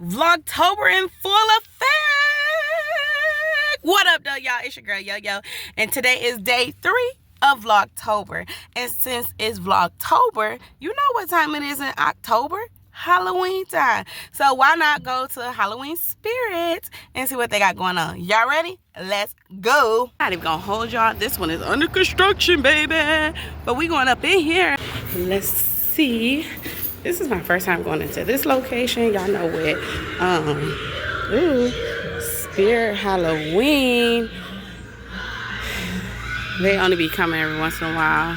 Vlogtober in full effect. What up, though, y'all? It's your girl, Yo. And today is day 3 of Vlogtober. And since it's Vlogtober, you know what time it is in October? Halloween time. So why not go to Halloween Spirits and see what they got going on? Y'all ready? Let's go. I'm not even gonna hold y'all. This one is under construction, baby. But we going up in here. Let's see. This is my first time going into this location. Y'all know what? Spirit Halloween. They only be coming every once in a while.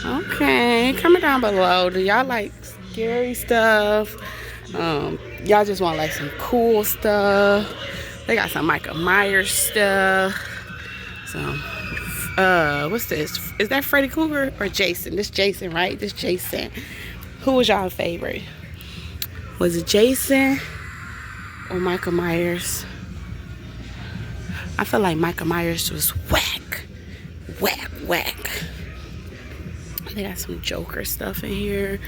Okay, comment down below. Do y'all like scary stuff? Y'all just want like some cool stuff? They got some Michael Myers stuff. What's this? Is that Freddy Krueger or Jason? This Jason, right? This Jason. Who was y'all favorite? Was it Jason or Michael Myers? I feel like Michael Myers was whack. They got some Joker stuff in here.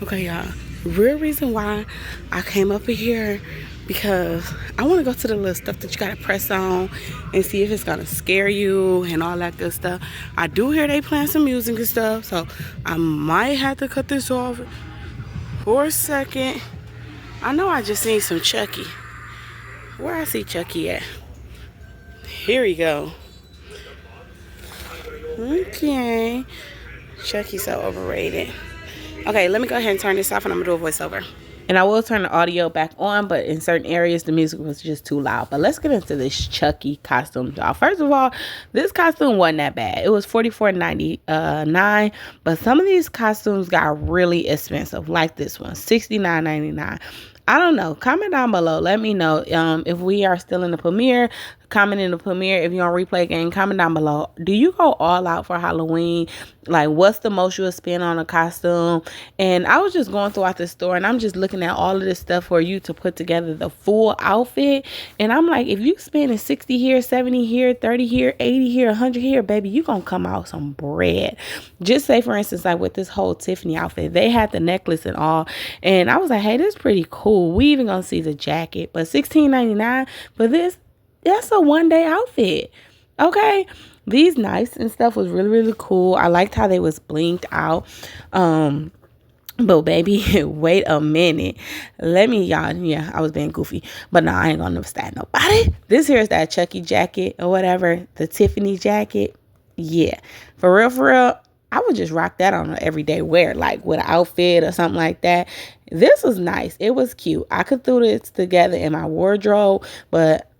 Okay, y'all. Real reason why I came up in here, because I want to go to the little stuff that you gotta press on and see if it's gonna scare you and all that good stuff. I do hear they playing some music and stuff, so I might have to cut this off for a second. I know I just seen some Chucky. Where I see Chucky at? Here we go. Okay. Chucky's so overrated. Okay, let me go ahead and turn this off and I'm gonna do a voiceover. And I will turn the audio back on, but in certain areas the music was just too loud. But let's get into this Chucky costume, y'all. First of all, this costume wasn't that bad. It was $44.99, but some of these costumes got really expensive, like this one, $69.99. I don't know. Comment down below. Let me know if we are still in the premiere. Comment in the premiere. If you're on replay game, comment down below. Do you go all out for Halloween? Like, what's the most you'll spend on a costume? And I was just going throughout the store and I'm just looking at all of this stuff for you to put together the full outfit. And I'm like, if you spending 60 here, 70 here, 30 here, 80 here, 100 here, baby, you gonna come out some bread. Just say, for instance, like with this whole Tiffany outfit, they had the necklace and all. And I was like, hey, this is pretty cool. We even gonna see the jacket. But $16.99 for this, that's a one-day outfit. Okay, these knives and stuff was really cool. I liked how they was blinked out. But baby, wait a minute. Let me, y'all. Yeah, I was being goofy, but no, I ain't gonna stab nobody. This here is that Chucky jacket or whatever, the Tiffany jacket. Yeah, for real. I would just rock that on an everyday wear, like with an outfit or something like that. This was nice. It was cute. I could throw this together in my wardrobe, but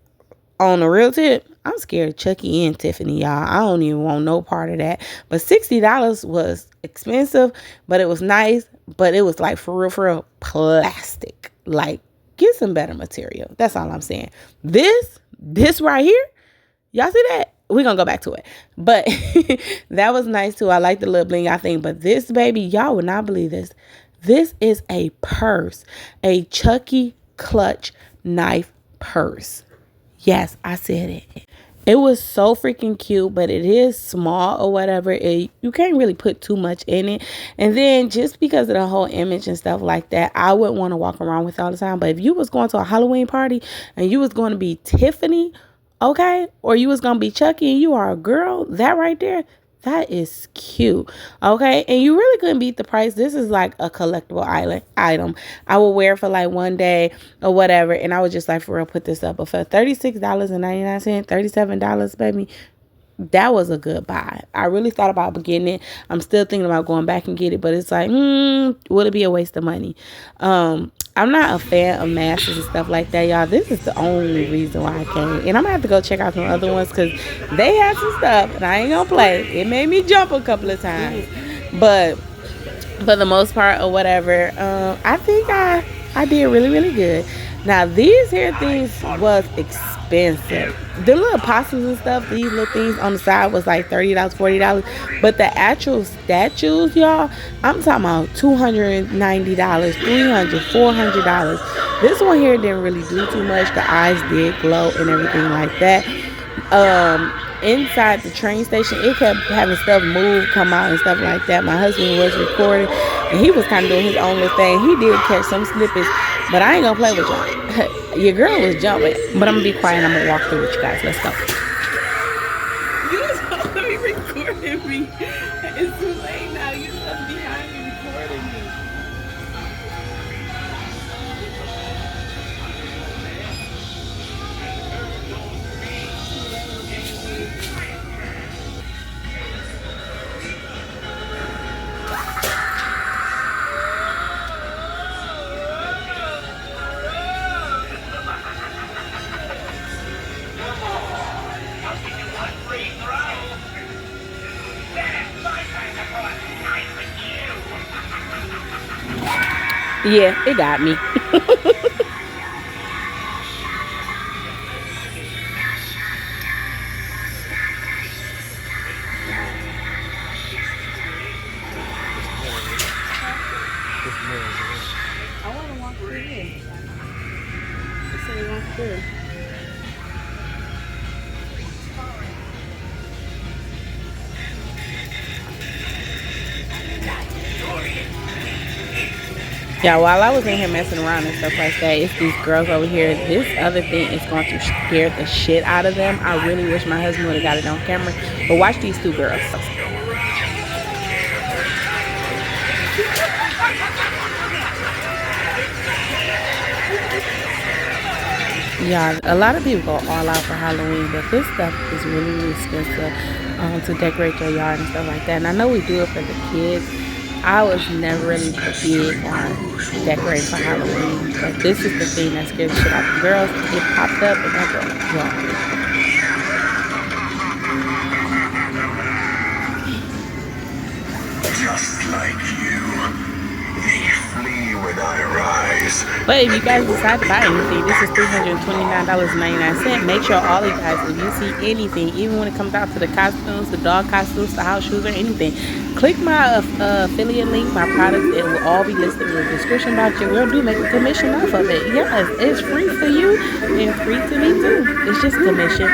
on the real tip, I'm scared of Chucky and Tiffany, y'all. I don't even want no part of that. But $60 was expensive, but it was nice. But it was like for real plastic. Like, get some better material. That's all I'm saying. This right here, y'all see that? We're going to go back to it. But that was nice too. I like the little bling, I think. But this, baby, y'all would not believe this. This is a purse. A Chucky clutch knife purse. Yes, I said it. It was so freaking cute, but it is small or whatever. You can't really put too much in it. And then just because of the whole image and stuff like that, I wouldn't want to walk around with it all the time. But if you was going to a Halloween party and you was going to be Tiffany, okay, or you was going to be Chucky and you are a girl, that right there, that is cute, okay? And you really couldn't beat the price. This is like a collectible item. I will wear it for like one day or whatever, and I would just like for real put this up. But for $36.99, $37, baby, that was a good buy. I really thought about getting it. I'm still thinking about going back and get it, but it's like, would it be a waste of money? I'm not a fan of masks and stuff like that, y'all. This is the only reason why I came. And I'm going to have to go check out some other ones because they had some stuff and I ain't going to play. It made me jump a couple of times. But for the most part or whatever, I think I did really good. Now, these here things was expensive. The little possums and stuff, these little things on the side was like $30, $40. But the actual statues, y'all, I'm talking about $290, $300, $400. This one here didn't really do too much. The eyes did glow and everything like that. Inside the train station, it kept having stuff move, come out and stuff like that. My husband was recording and he was kind of doing his own little thing. He did catch some snippets But I ain't gonna play with y'all. Your girl was jumping. But I'm gonna be quiet and I'm gonna walk through with you guys. Let's go. You was supposed to be recording me. It's too late now. You're supposed to be behind me recording me. Yeah, it got me. I want to walk through here. Let's say walk through. Yeah, while I was in here messing around and stuff like that, it's these girls over here. This other thing is going to scare the shit out of them. I really wish my husband would have got it on camera. But watch these two girls. Yeah, a lot of people go all out for Halloween, but this stuff is really, really expensive to decorate your yard and stuff like that. And I know we do it for the kids. I was never really big on decorating for Halloween, but this is the thing that scares the shit out of the girls. It popped up and that girl jumped. Just like you, they flee when I rise. But if you guys decide to buy anything, this is $329.99. Make sure all of you guys, if you see anything, even when it comes out to the costumes, the dog costumes, the house shoes, or anything, click my affiliate link, my products. It will all be listed in the description box. Your girl do make a commission off of it. Yes, it's free for you and free to me too. It's just commission.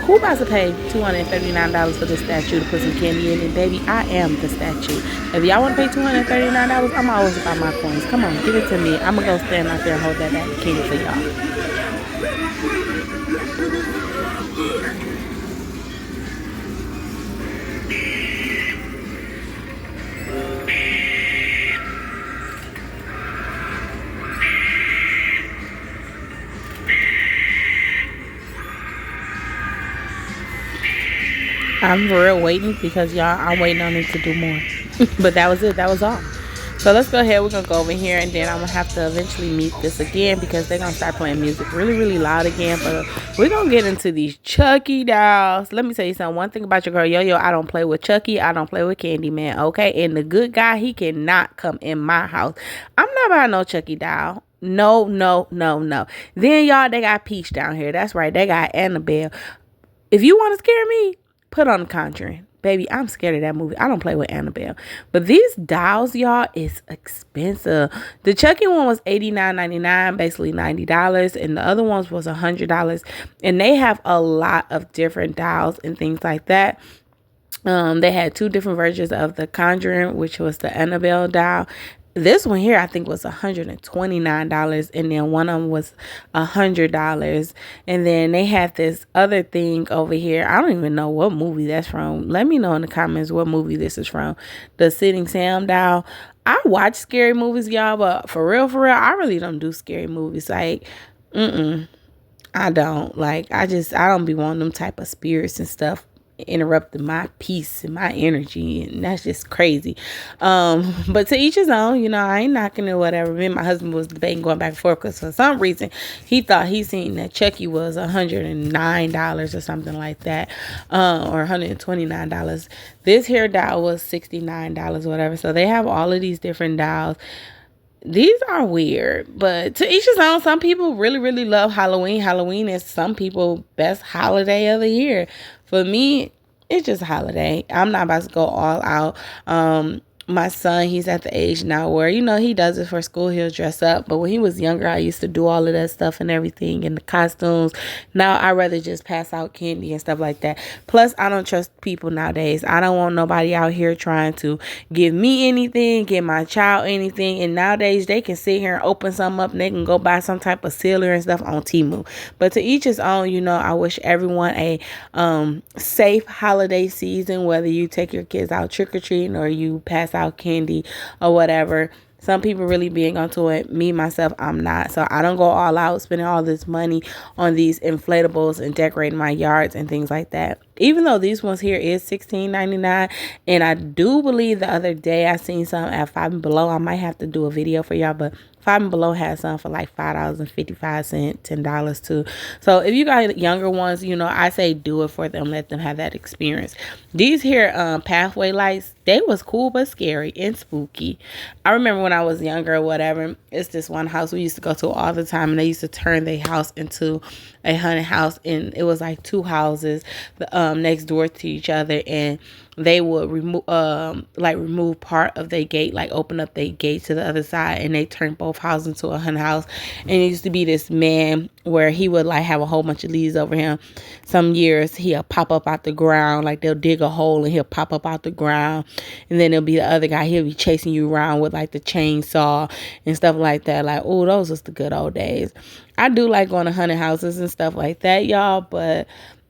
Who about to pay $239 for this statue to put some candy in it? Baby, I am the statue. If y'all want to pay $239, I'm always about my coins. Come on, give it to me. I'm going to go stand out there and hold that candy for y'all. I'm for real waiting because y'all, I'm waiting on it to do more. But that was it. That was all. So let's go ahead. We're going to go over here and then I'm going to have to eventually mute this again because they're going to start playing music really, really loud again. But we're going to get into these Chucky dolls. Let me tell you something. One thing about your girl, Yo-Yo, I don't play with Chucky. I don't play with Candyman, okay? And the good guy, he cannot come in my house. I'm not buying no Chucky doll. No, no, no, no. Then, y'all, they got Peach down here. That's right. They got Annabelle. If you want to scare me, put on The Conjuring. Baby, I'm scared of that movie. I don't play with Annabelle. But these dolls, y'all, is expensive. The Chucky one was $89.99, basically $90. And the other ones was $100. And they have a lot of different dolls and things like that. They had two different versions of The Conjuring, which was the Annabelle doll. This one here, I think, was $129, and then one of them was $100. And then they had this other thing over here. I don't even know what movie that's from. Let me know in the comments what movie this is from. The Sitting Sam doll. I watch scary movies, y'all, but for real, I really don't do scary movies. Like, I don't. Like, I don't be wanting them type of spirits and stuff interrupting my peace and my energy, and that's just crazy. But to each his own, you know, I ain't knocking it, whatever. Me and my husband was debating going back and forth because for some reason he thought he seen that Chucky was $109 or something like that, or $129. This here doll was $69 or whatever. So they have all of these different dolls. These are weird, but to each his own. Some people really, really love Halloween. Halloween is some people's best holiday of the year. For me, it's just a holiday. I'm not about to go all out. my son, he's at the age now where, you know, he does it for school. He'll dress up. But when he was younger, I used to do all of that stuff and everything and the costumes. Now I rather just pass out candy and stuff like that. Plus, I don't trust people nowadays. I don't want nobody out here trying to give me anything, give my child anything. And nowadays they can sit here and open something up and they can go buy some type of sealer and stuff on Temu. But to each his own, you know, I wish everyone a safe holiday season, whether you take your kids out trick-or-treating or you pass out candy or whatever. Some people really being onto it. Me, myself, I'm not. So I don't go all out spending all this money on these inflatables and decorating my yards and things like that. Even though these ones here is $16.99. And I do believe the other day I seen some at Five and Below. I might have to do a video for y'all, but Five and Below has some for like $5.55, $10 too. So if you got younger ones, you know, I say do it for them. Let them have that experience. These here pathway lights, they was cool but scary and spooky. I remember when I was younger or whatever, it's this one house we used to go to all the time, and they used to turn their house into a haunted house, and it was like two houses next door to each other, and they would remove part of their gate, like open up their gate to the other side, and they turned both houses into a haunted house. And it used to be this man where he would like have a whole bunch of leaves over him. Some years he'll pop up out the ground, like they'll dig a hole and he'll pop up out the ground. And then there'll be the other guy, he'll be chasing you around with like the chainsaw and stuff like that. Like, oh, those was the good old days. I do like going to haunted houses and stuff like that, y'all, but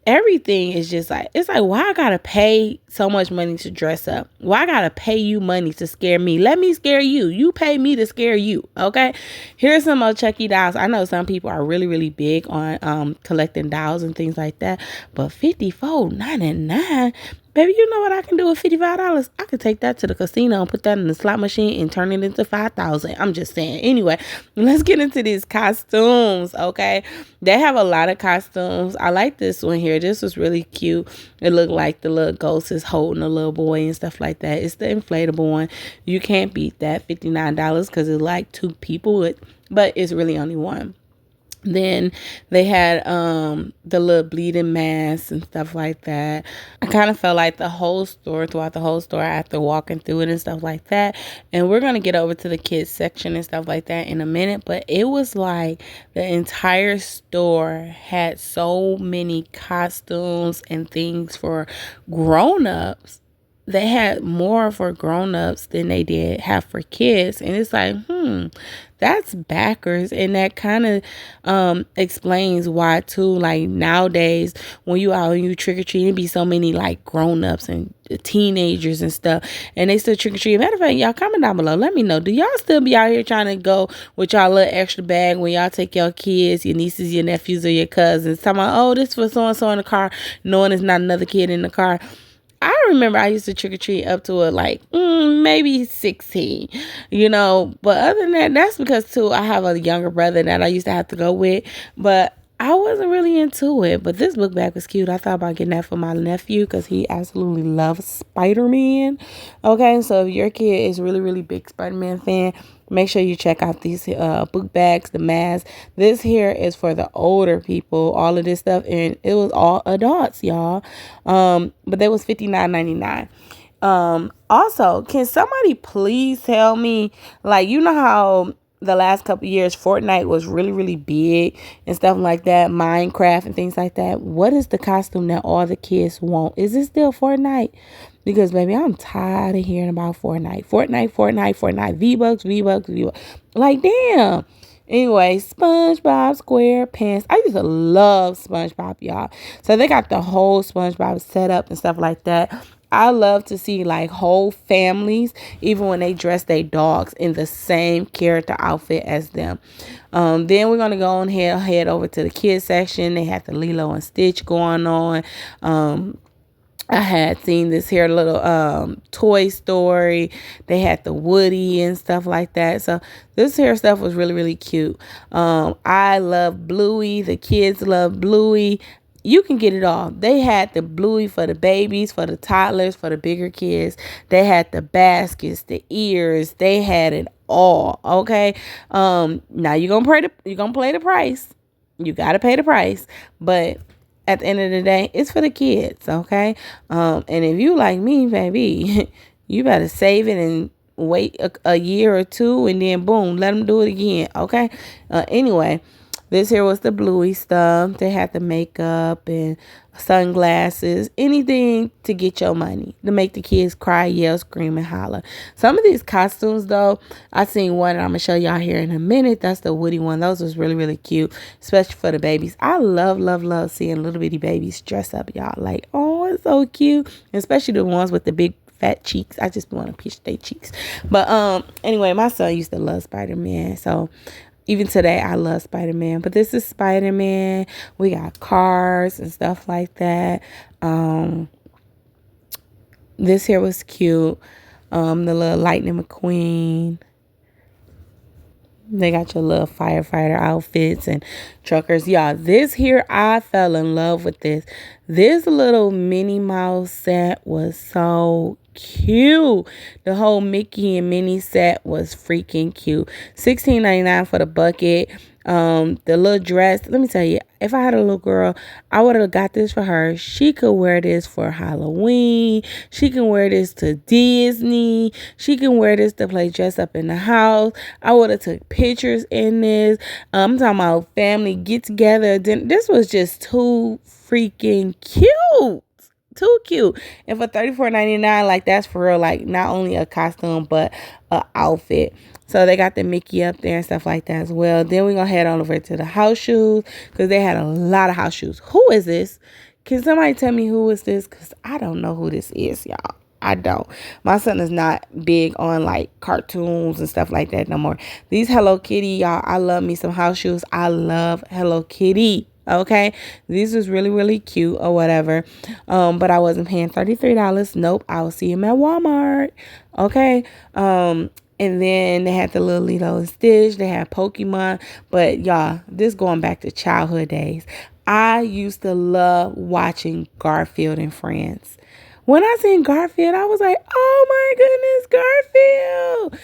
everything is just like, it's like, why I gotta pay so much money to dress up? Why I gotta pay you money to scare me? Let me scare you. You pay me to scare you, okay? Here's some more Chucky dolls. I know some people are really, really big on collecting dolls and things like that, but $54.99. Baby, you know what I can do with $55? I could take that to the casino and put that in the slot machine and turn it into $5,000. I'm just saying. Anyway, let's get into these costumes, okay? They have a lot of costumes. I like this one here. This was really cute. It looked like the little ghost is holding a little boy and stuff like that. It's the inflatable one. You can't beat that, $59, because it's like two people, but it's really only one. Then they had the little bleeding masks and stuff like that. I kind of felt like throughout the whole store after walking through it and stuff like that. And we're going to get over to the kids section and stuff like that in a minute. But it was like the entire store had so many costumes and things for grown-ups. They had more for grown-ups than they did have for kids. And it's like, that's backwards. And that kind of explains why too. Like nowadays when you out and you trick-or-treating, it be so many like grown-ups and teenagers and stuff, and they still trick-or-treating. Matter of fact, y'all comment down below, let me know, do y'all still be out here trying to go with y'all little extra bag when y'all take your kids, your nieces, your nephews, or your cousins, talking about, oh, this for so-and-so in the car, knowing it's not another kid in the car? I remember I used to trick-or-treat up to maybe 16, you know. But other than that, that's because, too, I have a younger brother that I used to have to go with. But I wasn't really into it. But this book bag was cute. I thought about getting that for my nephew because he absolutely loves Spider-Man. Okay, so if your kid is really, really big Spider-Man fan, make sure you check out these book bags, the masks. This here is for the older people, all of this stuff. And it was all adults, y'all. But that was $59.99. Also, can somebody please tell me, like, you know how the last couple years Fortnite was really, really big and stuff like that, Minecraft and things like that? What is the costume that all the kids want? Is it still Fortnite? Because, baby, I'm tired of hearing about Fortnite. V-Bucks. Like, damn. Anyway, SpongeBob SquarePants. I used to love SpongeBob, y'all. So they got the whole SpongeBob setup and stuff like that. I love to see like whole families, even when they dress their dogs in the same character outfit as them. Then we're gonna go on head over to the kids section. They had the Lilo and Stitch going on. I had seen this here little Toy Story. They had the Woody and stuff like that. So this here stuff was really, really cute. I love Bluey. The kids love Bluey. You can get it all. They had the Bluey for the babies, for the toddlers, for the bigger kids. They had the baskets, the ears. They had it all. Okay. Now you're gonna play the price. You gotta pay the price. But at the end of the day, it's for the kids. Okay. And if you like me, baby, You better save it and wait a year or two, and then boom, let them do it again. Okay. Anyway, this here was the bluey stuff. They had the makeup and sunglasses, anything to get your money, to make the kids cry, yell, scream, and holler. Some of these costumes, though, I seen one, and I'm going to show y'all here in a minute. That's the Woody one. Those was really, really cute, especially for the babies. I love, love, love seeing little bitty babies dress up, y'all. Like, oh, it's so cute, especially the ones with the big fat cheeks. I just want to pinch their cheeks. But anyway, my son used to love Spider-Man, so even today I love Spider-Man. But this is Spider-Man. We got cars and stuff like that. This here was cute. The little Lightning McQueen. They got your little firefighter outfits and truckers. Y'all, this here, I fell in love with this. This little Minnie Mouse set was so cute. The whole Mickey and Minnie set was freaking cute. $16.99 for the bucket. The little dress, let me tell you, if I had a little girl, I would have got this for her. She could wear this for Halloween. She can wear this to Disney. She can wear this to play dress up in the house. I would have took pictures in this. I'm talking about family get together. This was just too freaking cute. Too cute. And for $34.99, like, that's for real, like, not only a costume but a outfit. So they got the Mickey up there and stuff like that as well. Then we're going to head on over to the house shoes, because they had a lot of house shoes. Who is this? Can somebody tell me who is this? Because I don't know who this is, y'all. I don't. My son is not big on like cartoons and stuff like that no more. These Hello Kitty, y'all, I love me some house shoes. I love Hello Kitty. Okay, these was really, really cute or whatever. But I wasn't paying $33. Nope, I will see him at Walmart. Okay. And then they had the little Lilo and Stitch. They had Pokemon. But y'all, this going back to childhood days. I used to love watching Garfield and Friends. When I seen Garfield, I was like, oh my goodness, Garfield.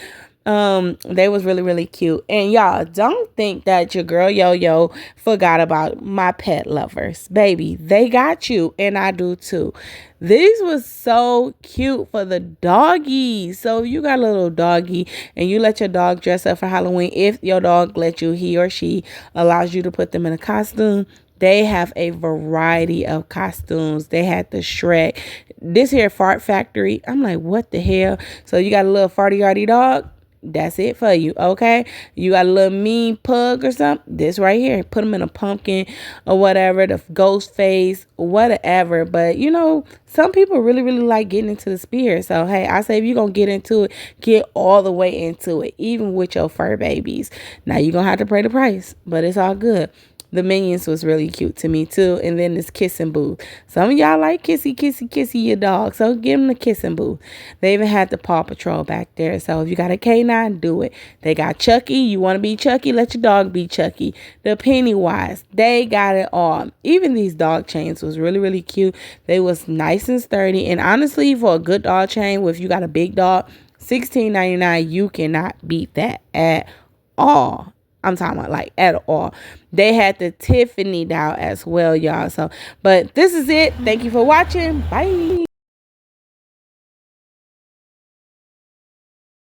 They was really, really cute. And y'all, don't think that your girl Yo-Yo forgot about my pet lovers. Baby, they got you, and I do too. These was so cute for the doggies. So if you got a little doggy and you let your dog dress up for Halloween, if your dog let you, he or she allows you to put them in a costume, they have a variety of costumes. They had the Shrek. This here Fart Factory. I'm like, what the hell? So you got a little farty yardy dog? That's it for you, okay? You got a little mean pug or something? This right here. Put them in a pumpkin or whatever, the ghost face, whatever. But, you know, some people really, really like getting into the spirit. So, hey, I say if you're going to get into it, get all the way into it, even with your fur babies. Now, you're going to have to pay the price, but it's all good. The Minions was really cute to me too. And then this kissing booth. Some of y'all like kissy your dog. So give them the kissing booth. They even had the Paw Patrol back there. So if you got a canine, do it. They got Chucky. You want to be Chucky? Let your dog be Chucky. The Pennywise. They got it all. Even these dog chains was really, really cute. They was nice and sturdy. And honestly, for a good dog chain, if you got a big dog, $16.99, you cannot beat that at all. I'm talking about like at all. They had the Tiffany doll as well, y'all. So, but this is it. Thank you for watching. Bye.